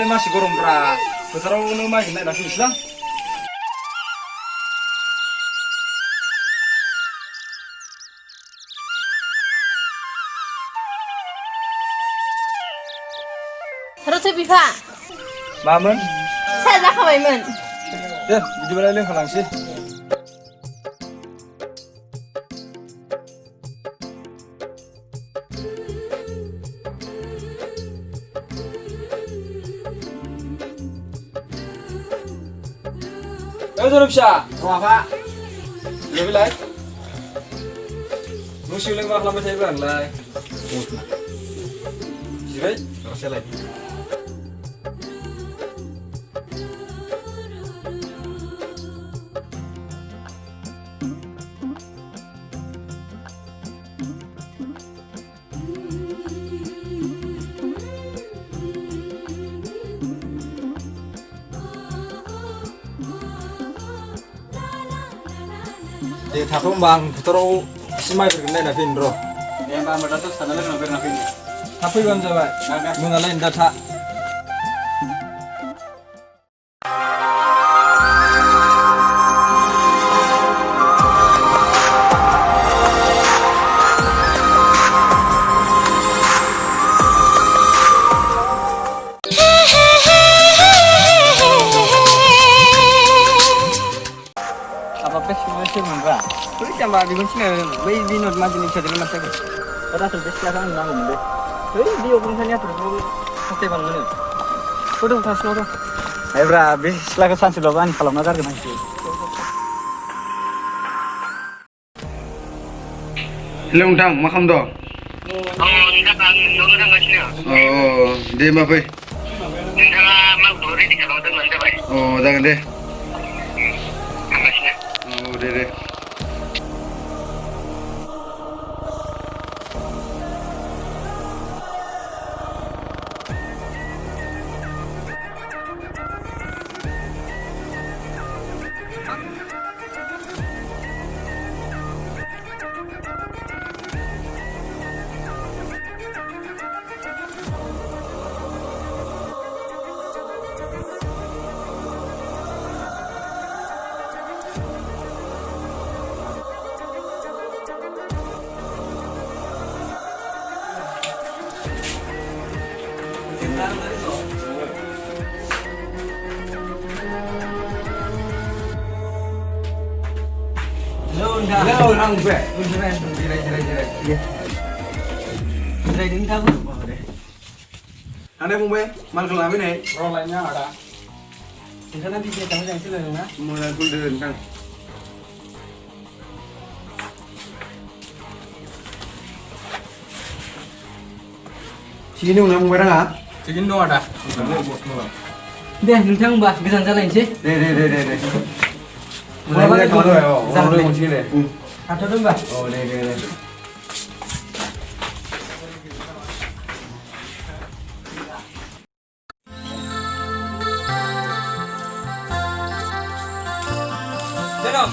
बोथोरालाय मासि गरमब्रा फोथारावनो माइखौ नायना फैनोसैलां रथो बिफा मामोन साहा जाखाबायमोन दे बिदिबालाय लोंखालांसै जरम फिसा माबा लोगोलाय मोसौलाय मा खालामबाय थायोब्रा नोंलाय जिराय रसेलाय दे थाथ' होमबा आं फोथाराव एसे माइफोरखौ नायना फैनो र' दे होमबा आंबो दा दसे थाना लोगो बेरायना फैनो थाब फैबानो जाबाय मोनालाय दा था सोरमोनब्रा बै जाम्बा बेखौनो सिनायगोन बै बिनद मादिनि फिसाजोनि मानसियाखौ राथुल बे सिख्लाखौ आंनो नांगौमोन दे बै अग्रंसानि हाथरखौ हास्थायबानो मोनो फट' थासिनाव दं एब्रा बे सिख्लाखौ सानसेब्लाबो आंनि खालामना गारगोन आंसो हेलौ नोंथां मा खालामदों नोंथां आं न'आवनो थांगासिनो दे होमबा फै नोंथाङा मालखौ रेडि खालामना दोनबानो जाबाय जागोन दे थांगासिनो दे Halo, orang gue. Jirai. Jirai ini kamu. Anda Fungbae, malखौ लाबोनाय र' लायनो आदा नोंथाङा बिजनेस मोजाङै सोलोंदों ना मोजां खुलिदो नोंथां थिगैनो दंना फंबाय राङा थिगैनो दं आदा दे नोंथां होनबा गोजान जालायनोसै दे मोजाङै खालामबाय जागोन मोनसिगोन दे थाथ'दो होनबा दे Denok.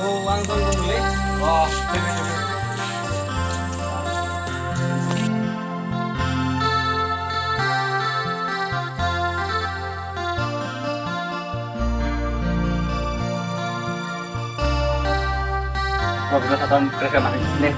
Oh, ang tolong beli. Kita satu kerja lagi nih.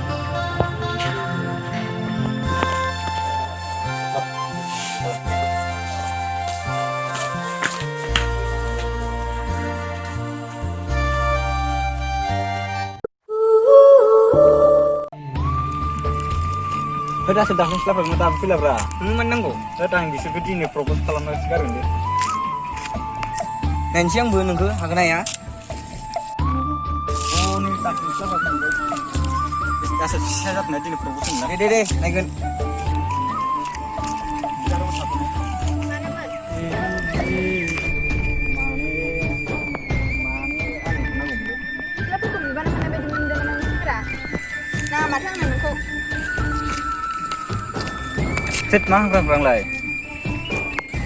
Udah sudah selesai belum tahu pula bra. Menanggo. Datang di segitu ini propose kalau nggak sekarang deh. Nanti yang belum nunggu, agak ya. Oh ini tak bisa apa nunggu. Ya saya nanti ini propose nggak. Deh, naikkan. Chết má vâng lại.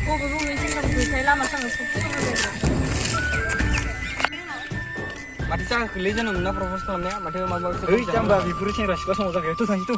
Cô với bố mình xin cầm gửi thấy làm mà sang được không được. Mati sa kerja nung na propose ko na mati mau mau. Jamba biburu sing ras ko sama sa gitu